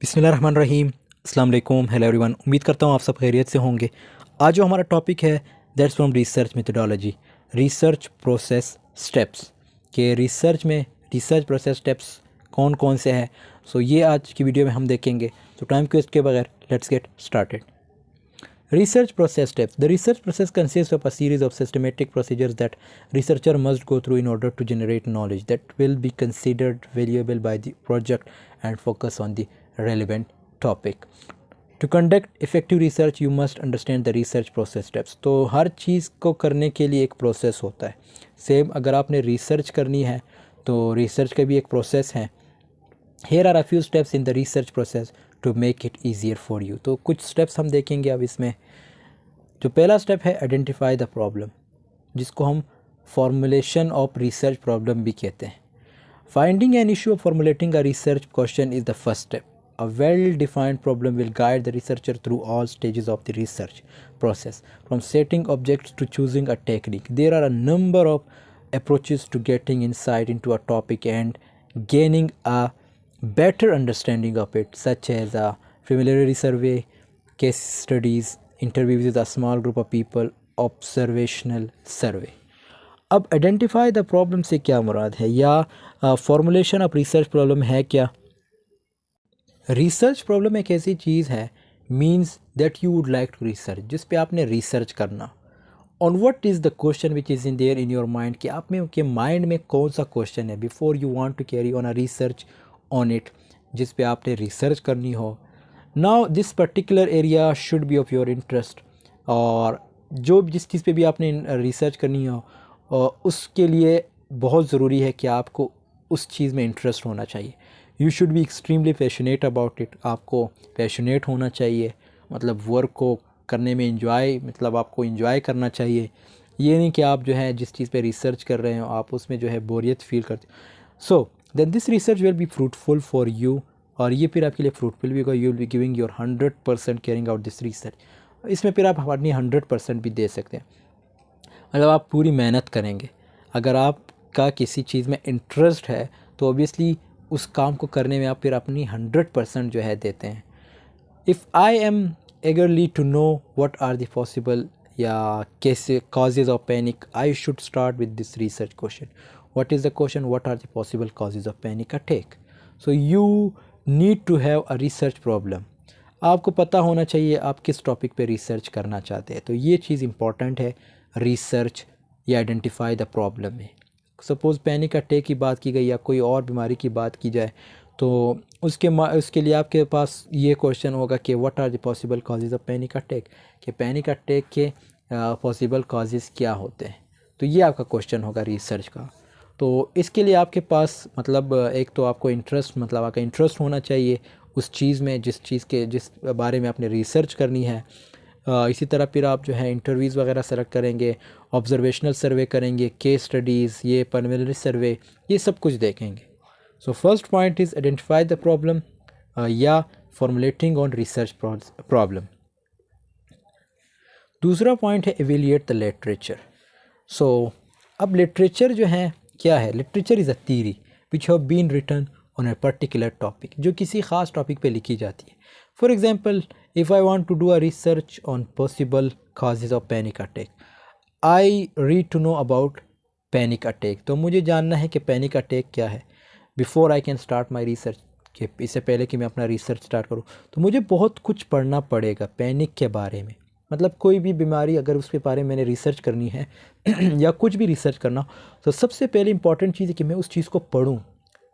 बिस्मिल्लाहिर्रहमानिर्रहीम। अस्सलाम वालेकुम। Hello everyone. उम्मीद करता हूँ आप सब खैरियत से होंगे। आज जो हमारा टॉपिक है that's from research methodology, research process steps के रिसर्च में रिसर्च प्रोसेस स्टेप्स कौन कौन से हैं। सो ये आज की वीडियो में हम देखेंगे। तो टाइम वेस्ट के बगैर let's get started. Research process steps. The research process consists of a series of systematic procedures that researcher must go through in order to generate knowledge that will be considered valuable by the project and focus on the relevant topic. To conduct effective research, you must understand the research process steps. तो हर चीज़ को करने के लिए एक process होता है। Same अगर आपने रिसर्च करनी है तो रिसर्च का भी एक प्रोसेस है। Here are a few steps in the research process to make it easier for you. तो कुछ स्टेप्स हम देखेंगे अब इसमें। जो पहला स्टेप है आइडेंटिफाई द प्रॉब्लम, जिसको हम फॉर्मुलेशन ऑफ रिसर्च प्रॉब्लम भी कहते हैं। फाइंडिंग एन इशू और formulating a research question is the first step. A well-defined problem will guide the researcher through all stages of the research process, from setting objects to choosing a technique. There are a number of approaches to getting insight into a topic and gaining a better understanding of it, such as a familiarity survey, case studies, interviews with a small group of people, observational survey. अब identify the problem से क्या मुराद है, या formulation of research problem है क्या। Research problem एक ऐसी चीज़ है means that you would like to research, जिस पे आपने रिसर्च करना। On what is the question which is in there in your mind, कि आप में के माइंड में कौन सा क्वेश्चन है before you want to carry on a research on it, जिस पे आपने रिसर्च करनी हो। Now this particular area should be of your interest, और जो जिस चीज़ पे भी आपने रिसर्च करनी हो उसके लिए बहुत ज़रूरी है कि आपको उस चीज़ में इंटरेस्ट होना चाहिए। You should be extremely passionate about it, आपको पैशनेट होना चाहिए, मतलब वर्क को करने में इंजॉय, मतलब आपको इंजॉय करना चाहिए। ये नहीं कि आप जो है जिस चीज़ पे रिसर्च कर रहे हो आप उसमें जो है बोरियत फील करते हो। So then this research will be fruitful for you, और ये फिर आपके लिए फ्रूटफुल भी होगा। You will be giving your 100% carrying out this research. इसमें फिर आप अपनी 100% भी दे सकते हैं, मतलब आप पूरी मेहनत करेंगे। अगर आपका किसी चीज़ में इंटरेस्ट है तो ऑब्वियसली उस काम को करने में आप फिर अपनी 100% जो है देते हैं। If I am eagerly to know what are the possible causes of panic, I should start with this research question. What is the question? What are the possible causes of panic attack? So you need to have a research problem. आपको पता होना चाहिए आप किस topic पे research करना चाहते हैं। तो ये चीज़ इम्पॉर्टेंट है रिसर्च या आइडेंटिफाई द प्रॉब्लम में। सपोज़ पैनिक अटैक की बात की गई या कोई और बीमारी की बात की जाए तो उसके लिए आपके पास ये क्वेश्चन होगा कि what are the possible causes of panic attack, कि पैनिक अटैक के पॉसिबल कॉजेज़ क्या होते हैं। तो ये आपका क्वेश्चन होगा रिसर्च का। तो इसके लिए आपके पास मतलब एक तो आपको इंटरेस्ट, मतलब आपका इंटरेस्ट होना चाहिए उस चीज़ में जिस बारे में आपने रिसर्च करनी है। इसी तरह फिर आप जो है इंटरव्यूज़ वगैरह सेलेक्ट करेंगे, ऑब्जर्वेशनल सर्वे करेंगे, केस स्टडीज़, ये पल्मोनरी सर्वे, ये सब कुछ देखेंगे। So first point is identify the problem या फॉर्मुलेटिंग ऑन रिसर्च प्रॉब्लम। दूसरा पॉइंट है एवेल्यूएट द लिटरेचर। सो अब लिटरेचर जो है क्या है, literature is a theory which have been written on a particular topic, जो किसी ख़ास टॉपिक पे लिखी जाती है। For example if I want to do a research on possible causes of panic attack, I read to know about panic attack. तो मुझे जानना है कि पैनिक अटैक क्या है before I can start my research, कि इससे पहले कि मैं अपना रिसर्च स्टार्ट करूँ तो मुझे बहुत कुछ पढ़ना पड़ेगा पैनिक के बारे में। मतलब कोई भी बीमारी अगर उसके बारे में मैंने रिसर्च करनी है या कुछ भी रिसर्च करना, तो सबसे पहले इंपॉर्टेंट चीज़ है कि मैं उस चीज़ को पढूँ।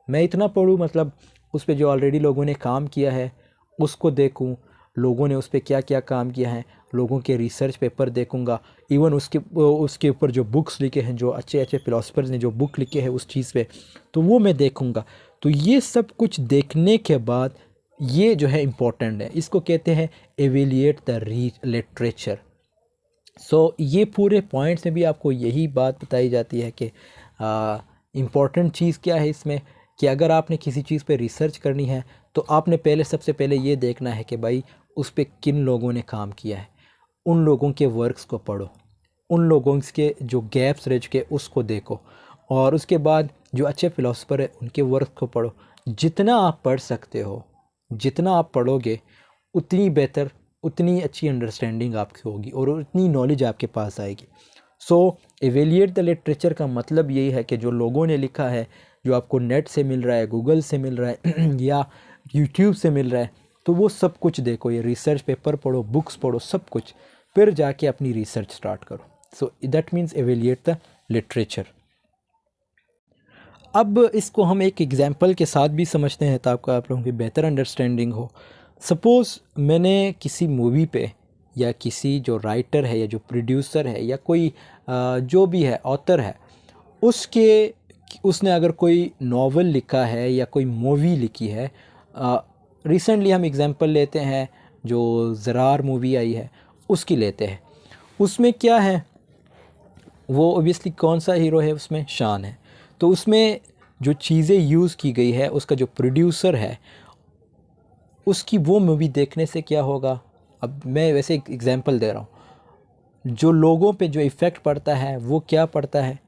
मैं इतना पढूँ मतलब उस पर जो ऑलरेडी लोगों ने काम किया है उसको देखूँ, लोगों ने उस पर क्या क्या काम किया है, लोगों के रिसर्च पेपर देखूँगा, इवन उसके ऊपर जो बुक्स लिखे हैं, जो अच्छे अच्छे फिलोसफर्स ने जो बुक लिखे हैं उस चीज़ पे, तो वो मैं देखूँगा। तो ये सब कुछ देखने के बाद ये जो है इम्पोर्टेंट है, इसको कहते हैं एवेल्यूएट द लिटरेचर। सो ये पूरे पॉइंट्स में भी आपको यही बात बताई जाती है कि इम्पॉर्टेंट चीज़ क्या है इसमें, कि अगर आपने किसी चीज़ पे रिसर्च करनी है तो आपने सबसे पहले ये देखना है कि भाई उस पर किन लोगों ने काम किया है, उन लोगों के वर्क्स को पढ़ो, उन लोगों के जो गैप्स रह चुके उसको देखो, और उसके बाद जो अच्छे फ़िलासफ़र है उनके वर्क को पढ़ो। जितना आप पढ़ सकते हो जितना आप पढ़ोगे उतनी बेहतर, उतनी अच्छी अंडरस्टैंडिंग आपकी होगी और उतनी नॉलेज आपके पास आएगी। सो एवेलिएट द लिटरेचर का मतलब यही है कि जो लोगों ने लिखा है, जो आपको नेट से मिल रहा है, गूगल से मिल रहा है या यूट्यूब से मिल रहा है, तो वो सब कुछ देखो, ये रिसर्च पेपर पढ़ो, बुक्स पढ़ो, सब कुछ, फिर जाके अपनी रिसर्च स्टार्ट करो। So that means evaluate the literature. अब इसको हम एक एग्जांपल के साथ भी समझते हैं ताकि आप लोगों की बेहतर अंडरस्टैंडिंग हो। सपोज़ मैंने किसी मूवी पे या किसी जो राइटर है या जो प्रोड्यूसर है या कोई जो भी है ऑथर है, उसने अगर कोई नावल लिखा है या कोई मूवी लिखी है, रिसेंटली हम एग्जांपल लेते हैं जो ज़रार मूवी आई है उसकी लेते हैं। उसमें क्या है, वो ओबियसली कौन सा हीरो है, उसमें शान है। तो उसमें जो चीज़ें यूज़ की गई है, उसका जो प्रोड्यूसर है, उसकी वो मूवी देखने से क्या होगा। अब मैं वैसे एक एग्जांपल दे रहा हूँ, जो लोगों पे जो इफ़ेक्ट पड़ता है वो क्या पड़ता है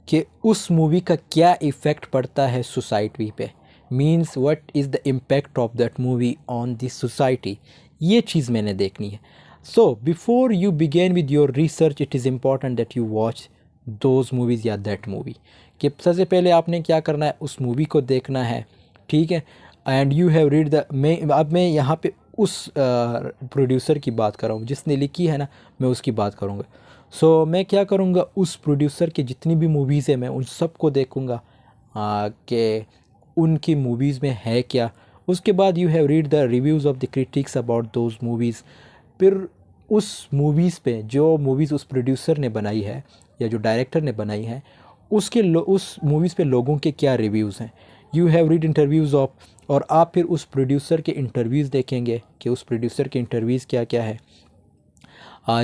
कि उस मूवी का क्या इफ़ेक्ट पड़ता है सोसाइटी पे, means what is the impact of that movie on this society, ये चीज़ मैंने देखनी है। So before you begin with your research it is important that you watch those movies या दैट मूवी, कि सबसे पहले आपने क्या करना है, उस मूवी को देखना है, ठीक है। And you have read the, मैं यहाँ पे उस प्रोड्यूसर की बात कर रहा हूँ जिसने लिखी है ना, मैं उसकी बात करूँगा। सो मैं क्या करूँगा, उस प्रोड्यूसर की जितनी भी मूवीज़ है मैं उन सब को देखूँगा कि उनकी मूवीज़ में है क्या। उसके बाद you have read the reviews of the critics about those movies. फिर उस मूवीज़ पे, जो मूवीज़ उस प्रोड्यूसर ने बनाई है या जो डायरेक्टर ने बनाई है, उस मूवीज़ पे लोगों के क्या रिव्यूज़ हैं। You have read interviews of, और आप फिर उस प्रोड्यूसर के इंटरव्यूज़ देखेंगे कि उस प्रोड्यूसर के इंटरव्यूज़ क्या क्या है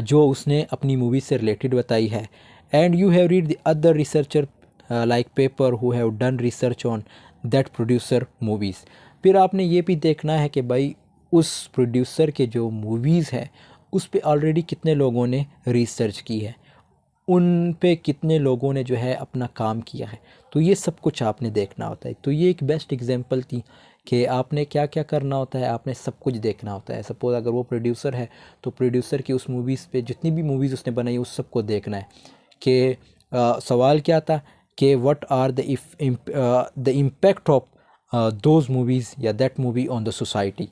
जो उसने अपनी मूवी से रिलेटेड बताई है। And you have read the other researcher like paper who have done research on that producer movies. फिर आपने ये भी देखना है कि भाई उस प्रोड्यूसर के जो मूवीज़ है उस पे ऑलरेडी कितने लोगों ने रिसर्च की है, उन पे कितने लोगों ने जो है अपना काम किया है। तो ये सब कुछ आपने देखना होता है। तो ये एक बेस्ट एग्जांपल थी कि आपने क्या क्या करना होता है, आपने सब कुछ देखना होता है। सपोज़ अगर वो प्रोड्यूसर है तो प्रोड्यूसर की उस मूवीज़ पे जितनी भी मूवीज़ उसने बनाई उस सब को देखना है कि सवाल क्या था कि what are the impact of those movies या that movie on the society.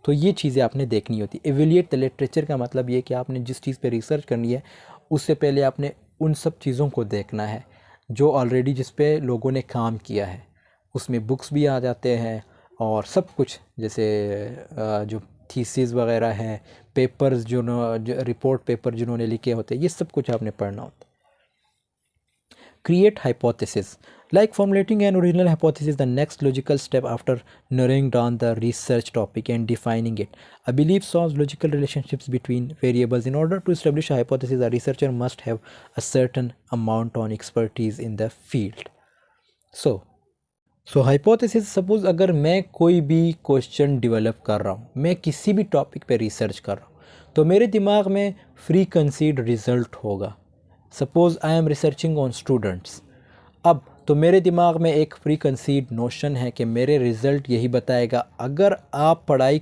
तो ये चीज़ें आपने देखनी होती है। एवेल्युएट द लिटरेचर का मतलब ये कि आपने जिस चीज़ पे रिसर्च करनी है उससे पहले आपने उन सब चीज़ों को देखना है जो ऑलरेडी जिस पे लोगों ने काम किया है। उसमें बुक्स भी आ जाते हैं और सब कुछ, जैसे जो थीसिस वगैरह हैं, पेपर्स जो रिपोर्ट पेपर जिन्होंने लिखे होते हैं, ये सब कुछ आपने पढ़ना होता है। Create hypothesis. Like formulating an original hypothesis, the next logical step after narrowing down the research topic and defining it. A belief solves logical relationships between variables. In order to establish a hypothesis, a researcher must have a certain amount of expertise in the field. So hypothesis, suppose अगर मैं कोई भी question develop कर रहा हूँ, मैं किसी भी टॉपिक पे रिसर्च कर रहा हूँ, तो मेरे दिमाग में फ्री कंसीड रिज़ल्ट होगा। Suppose I am researching on students, अब तो मेरे दिमाग में एक प्री कंसीड नोशन है कि मेरे रिज़ल्ट यही बताएगा। अगर आप पढ़ाई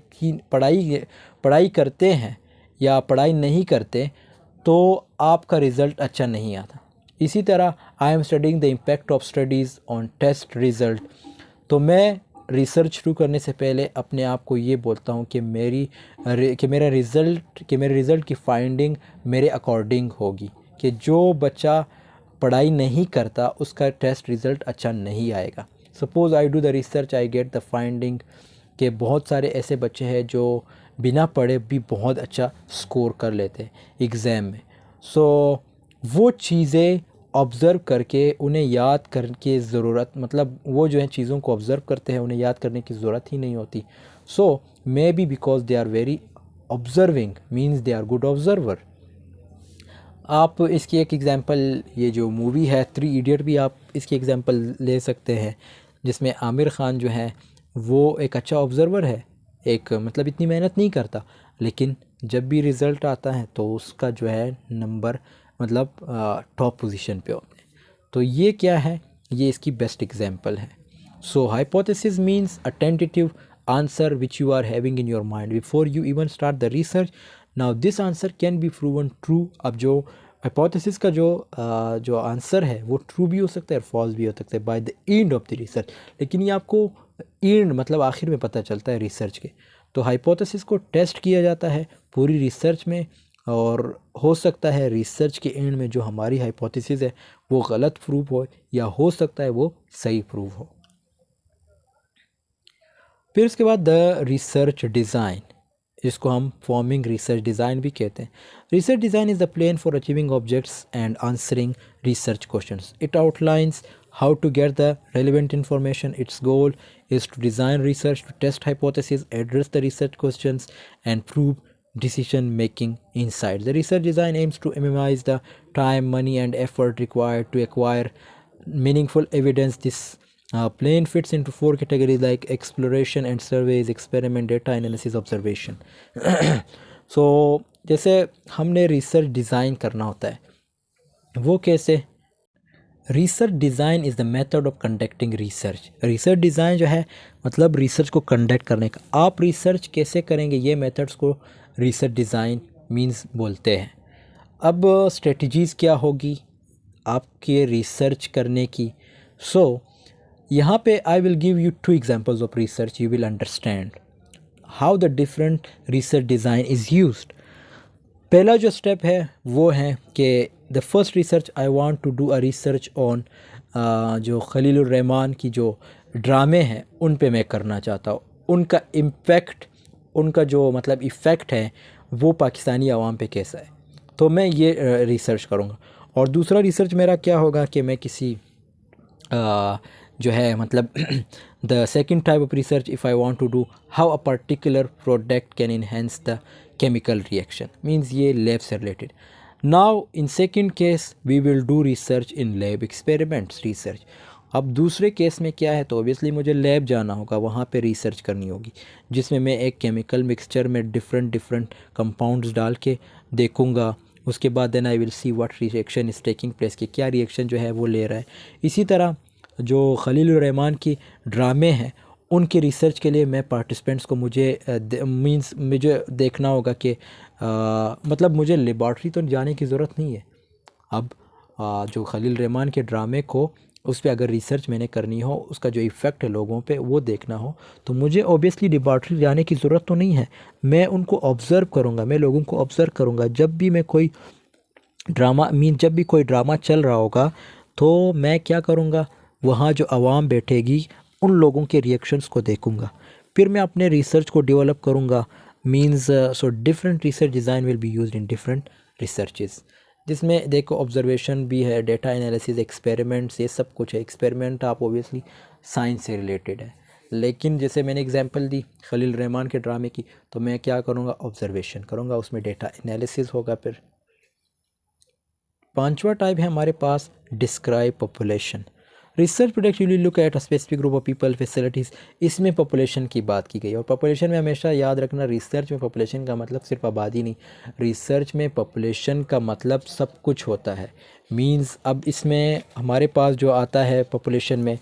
करते हैं या पढ़ाई नहीं करते तो आपका रिज़ल्ट अच्छा नहीं आता। इसी तरह I am studying the impact of studies on test result, तो मैं रिसर्च शुरू करने से पहले अपने आप को ये बोलता हूँ कि मेरे रिज़ल्ट की फाइंडिंग मेरे अकॉर्डिंग होगी, कि जो बच्चा पढ़ाई नहीं करता उसका टेस्ट रिज़ल्ट अच्छा नहीं आएगा। Suppose I do the research, I get the finding कि बहुत सारे ऐसे बच्चे हैं जो बिना पढ़े भी बहुत अच्छा स्कोर कर लेते हैं एग्ज़ाम में। सो वो चीज़ें ऑब्ज़र्व करके उन्हें याद करके ज़रूरत, मतलब वो जो है चीज़ों को ऑब्ज़र्व करते हैं, उन्हें याद करने की ज़रूरत ही नहीं होती। So may be because they are very observing means they are good observer. आप इसकी एक एग्ज़ाम्पल, ये जो मूवी है 3 इडियट भी आप इसकी एग्ज़ाम्पल ले सकते हैं, जिसमें आमिर ख़ान जो है वो एक अच्छा ऑब्ज़र्वर है, एक मतलब इतनी मेहनत नहीं करता, लेकिन जब भी रिज़ल्ट आता है तो उसका जो है नंबर मतलब टॉप पोजीशन पे होते हैं। तो ये क्या है, ये इसकी बेस्ट एग्ज़ाम्पल है। So hypothesis means a tentative answer which you are having in your mind before you even start the research. Now this answer can be proven true. अब जो hypothesis का जो आंसर है वो ट्रू भी हो सकता है और फॉल्स भी हो सकता है by the end of the research, लेकिन ये आपको एंड मतलब आखिर में पता चलता है रिसर्च के। तो हाइपोथेसिस को टेस्ट किया जाता है पूरी रिसर्च में, और हो सकता है रिसर्च के एंड में जो हमारी हाइपोथेसिस है वो गलत प्रूव हो, या हो सकता है वो सही प्रूव हो। फिर उसके बाद द रिसर्च डिज़ाइन, जिसको हम फॉर्मिंग रिसर्च डिज़ाइन भी कहते हैं। Research design is the plan for achieving objects and answering research questions. It outlines how to get the relevant information. Its goal is to design research, to test hypotheses, address the research questions, and prove decision making insights. The research design aims to minimize the time, money, and effort required to acquire meaningful evidence. This plan fits into 4 categories like exploration and surveys, experiment, data analysis, observation. So जैसे हमने research design करना होता है वो कैसे? Research design is the method of conducting research. Research design जो है मतलब रिसर्च को कंडक्ट करने का। आप रिसर्च कैसे करेंगे, ये मेथड्स को रिसर्च डिज़ाइन मींस बोलते हैं। अब स्ट्रेटजीज़ क्या होगी आपके रिसर्च करने की? सो यहाँ पे I will give you 2 examples of research, you will understand how the different research design is used. पहला जो स्टेप है वो है कि the first research I want to do a research on जो खलीलुर रहमान की जो ड्रामे हैं उन पे मैं करना चाहता हूँ, उनका इम्पैक्ट, उनका जो मतलब इफ़ेक्ट है वो पाकिस्तानी आवाम पे कैसा है, तो मैं ये रिसर्च करूँगा। और दूसरा रिसर्च मेरा क्या होगा कि मैं किसी जो है मतलब the second type of research if I want to do how a particular product can enhance the chemical reaction, means ये लैब से related. Now in second case we will do research in lab experiments research. अब दूसरे case में क्या है, तो obviously मुझे lab जाना होगा, वहाँ पे रिसर्च करनी होगी जिसमें मैं एक केमिकल मिक्सचर में डिफरेंट कंपाउंड्स डाल के देखूँगा। उसके बाद then I will see what reaction is taking place, कि क्या रिएक्शन जो है वो ले रहा है। इसी तरह जो खलीलुर रहमान की ड्रामे हैं उनके रिसर्च के लिए मैं पार्टिसिपेंट्स को मुझे देखना होगा कि मतलब मुझे लेबॉर्ट्री तो जाने की ज़रूरत नहीं है। अब जो खलील रहमान के ड्रामे को उस पर अगर रिसर्च मैंने करनी हो, उसका जो इफ़ेक्ट है लोगों पे वो देखना हो, तो मुझे ऑब्वियसली लेबॉर्ट्री जाने की ज़रूरत तो नहीं है। मैं उनको ऑब्ज़र्व करूँगा, मैं लोगों को ऑब्ज़र्व करूँगा। जब भी मैं कोई जब भी कोई ड्रामा चल रहा होगा तो मैं क्या करूँगा, वहाँ जो आवाम बैठेगी उन लोगों के रिएक्शंस को देखूँगा, फिर मैं अपने रिसर्च को डेवलप करूँगा। Means so different research design will be used in different researches, जिसमें देखो ऑब्जर्वेशन भी है, डेटा एनालिसिस, एक्सपेरिमेंट्स, ये सब कुछ है। एक्सपेरिमेंट आप ओबियसली साइंस से रिलेटेड है, लेकिन जैसे मैंने एग्जांपल दी खलील रहमान के ड्रामे की, तो मैं क्या करूँगा, ऑब्जर्वेशन करूँगा, उसमें डेटा एनालिसिस होगा। फिर पांचवा टाइप है हमारे पास describe population. Research productively look at a specific group of people facilities. इसमें पॉपुलेशन की बात की गई, और पॉपुलेशन में हमेशा याद रखना, रिसर्च में पॉपुलेशन का मतलब सिर्फ आबादी नहीं, रिसर्च में पॉपुलेशन का मतलब सब कुछ होता है। मींस अब इसमें हमारे पास जो आता है पॉपुलेशन में,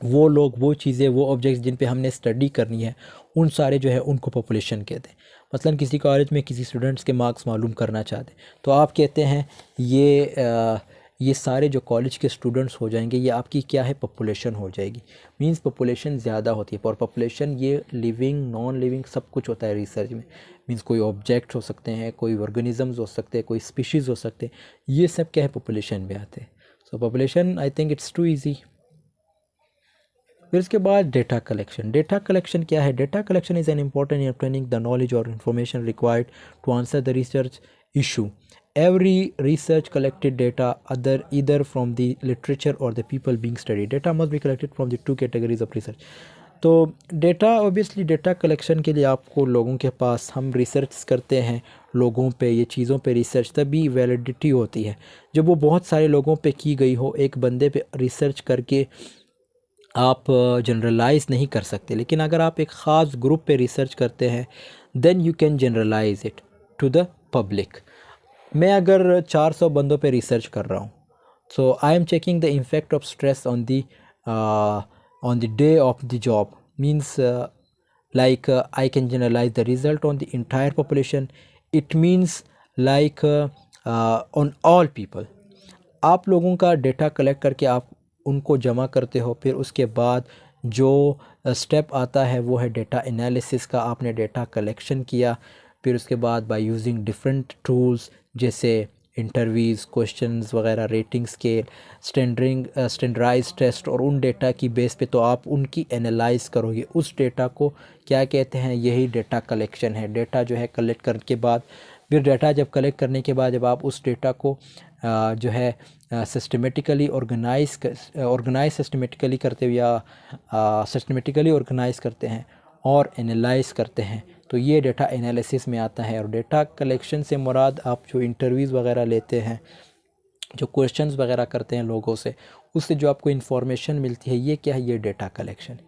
वो लोग, वो चीज़ें, वो ऑब्जेक्ट्स जिन पे हमने स्टडी करनी है, उन सारे जो है उनको पॉपुलेशन कहते हैं। मसलन किसी कॉलेज में किसी स्टूडेंट्स के मार्क्स मालूम करना चाहते हैं, तो आप कहते हैं ये सारे जो कॉलेज के स्टूडेंट्स हो जाएंगे, ये आपकी क्या है, पॉपुलेशन हो जाएगी। मींस पॉपुलेशन ज़्यादा होती है, और पॉपुलेशन ये लिविंग, नॉन लिविंग सब कुछ होता है रिसर्च में। मींस कोई ऑब्जेक्ट हो सकते हैं, कोई ऑर्गेनिजम्स हो सकते हैं, कोई स्पीशीज़ हो सकते हैं, ये सब क्या है, पॉपुलेशन में आते हैं। So population I think it's too easy. फिर इसके बाद डेटा कलेक्शन। डेटा कलेक्शन क्या है? Data collection is an important in obtaining the knowledge और information required to answer the research issue. Every research collected data either from the literature or the people being studied. Data must be collected from the 2 categories of research. तो data obviously, data collection के लिए आपको लोगों के पास, हम research करते हैं लोगों पे, ये चीज़ों पे रिसर्च तभी वैलिडिटी होती है जब वो बहुत सारे लोगों पे की गई हो। एक बंदे पे रिसर्च करके आप जनरलाइज नहीं कर सकते, लेकिन अगर आप एक ख़ास ग्रुप पे रिसर्च करते हैं then you can generalise it to the public. मैं अगर 400 बंदों पे रिसर्च कर रहा हूँ, so I am checking the impact of stress on the day of the job. Means like I can generalize the result on the entire population. It means like on all people. आप लोगों का data collect करके आप उनको जमा करते हो, फिर उसके बाद जो स्टेप आता है वो है डेटा एनालिसिस का। आपने डेटा कलेक्शन किया, फिर उसके बाद बाय यूजिंग डिफरेंट टूल्स जैसे इंटरव्यूज़, क्वेश्चंस वगैरह, रेटिंग स्केल, स्टैंडर्डाइज्ड टेस्ट, और उन डेटा की बेस पे तो आप उनकी एनालाइज करोगे। उस डेटा को क्या कहते हैं, यही डेटा कलेक्शन है। डेटा जो है कलेक्ट करने के बाद, फिर डेटा जब कलेक्ट करने के बाद जब आप उस डेटा को जो है सिस्टमेटिकली ऑर्गेनाइज सिस्टमेटिकली करते हो या सिस्टमेटिकली ऑर्गेनाइज करते हैं और एनालाइज करते हैं, तो ये डेटा एनालिसिस में आता है। और डेटा कलेक्शन से मुराद आप जो इंटरव्यूज़ वगैरह लेते हैं, जो क्वेश्चंस वगैरह करते हैं लोगों से, उससे जो आपको इन्फॉर्मेशन मिलती है, ये क्या है, ये डेटा कलेक्शन।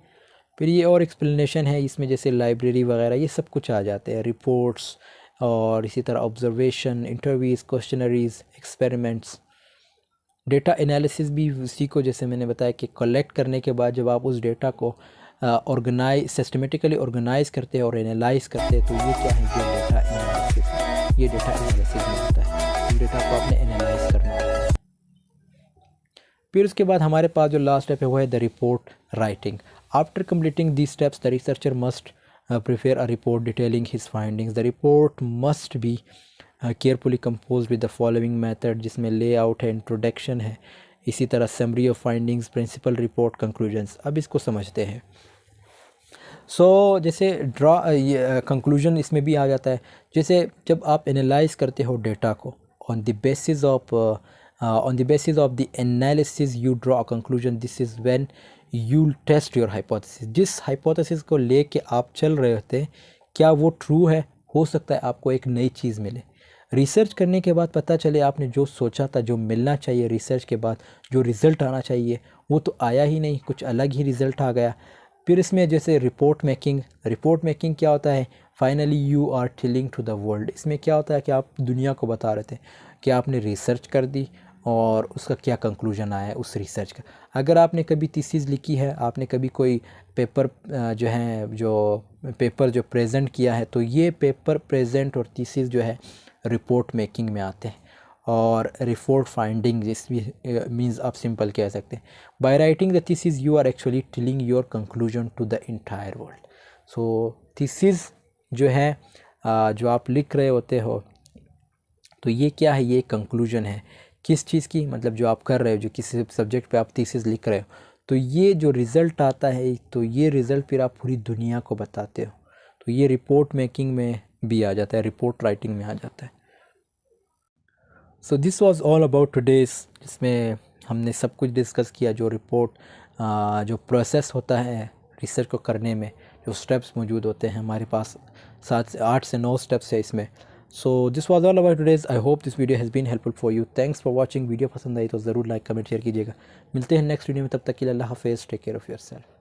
फिर ये और एक्सप्लेनेशन है इसमें, जैसे लाइब्रेरी वगैरह ये सब कुछ आ जाते हैं, रिपोर्ट्स, और इसी तरह observation, interviews, questionnaires, experiments. Data analysis भी उसी को, जैसे मैंने बताया कि कलेक्ट करने के बाद जब आप उस डेटा को सिस्टमेटिकली ऑर्गेनाइज करते हैं और एनालाइज करते हैं, तो ये क्या है, ये डेटा एनालिसिस। ये डेटा एनालिसिस में आता है, डेटा को आपने एनालाइज करना होता है। फिर उसके बाद हमारे पास जो लास्ट स्टेप है वो है the report writing. After completing these steps the researcher must prepare a report detailing his findings. The report must be carefully composed with the following method, जिसमें layout है, introduction है, इसी तरह summary of findings, principal report, conclusions। अब इसको समझते हैं। जैसे कंक्लूजन इसमें भी आ जाता है। जैसे जब आप एनालाइज करते हो डेटा को, on the basis of the analysis you draw a conclusion. This is when you test your hypothesis। जिस hypothesis को लेके आप चल रहे होते हैं, क्या वो ट्रू है? हो सकता है आपको एक नई चीज़ मिले। रिसर्च करने के बाद पता चले आपने जो सोचा था, जो मिलना चाहिए रिसर्च के बाद, जो रिज़ल्ट आना चाहिए, वो तो आया ही नहीं, कुछ अलग ही रिज़ल्ट आ गया। फिर इसमें जैसे रिपोर्ट मेकिंग क्या होता है, finally you are telling to the world. इसमें क्या होता है कि आप दुनिया को बता रहे थे कि आपने रिसर्च कर दी और उसका क्या कंक्लूजन आया है उस रिसर्च का। अगर आपने कभी थीसिस लिखी है, आपने कभी कोई पेपर जो प्रेजेंट किया है, तो ये पेपर प्रेजेंट और थीसिस जो है रिपोर्ट मेकिंग में आते हैं। और रिपोर्ट फाइंडिंग जिस भी मीन्स आप सिंपल कह सकते हैं, by writing the thesis you are actually telling your conclusion to the entire world. So thesis जो है जो आप लिख रहे होते हो, तो ये क्या है, ये कंक्लूजन है किस चीज़ की, मतलब जो आप कर रहे हो, जो किसी सब्जेक्ट पे आप थीसिस लिख रहे हो, तो ये जो रिज़ल्ट आता है, तो ये रिज़ल्ट फिर आप पूरी दुनिया को बताते हो, तो ये रिपोर्ट मेकिंग में भी आ जाता है, रिपोर्ट राइटिंग में आ जाता है। सो this was all about today's, जिसमें हमने सब कुछ डिस्कस किया, जो रिपोर्ट जो प्रोसेस होता है रिसर्च को करने में, जो स्टेप्स मौजूद होते हैं हमारे पास, 8 से 9 स्टेप्स है इसमें। So this was all about today's. I hope this video has been helpful for you. Thanks for watching. Video पसंद आई तो ज़रूर लाइक, कमेंट, शेयर कीजिएगा। मिलते हैं नेक्स्ट वीडियो में, तब तक के लिए अल्लाह हाफ़िज़। Take care of yourself.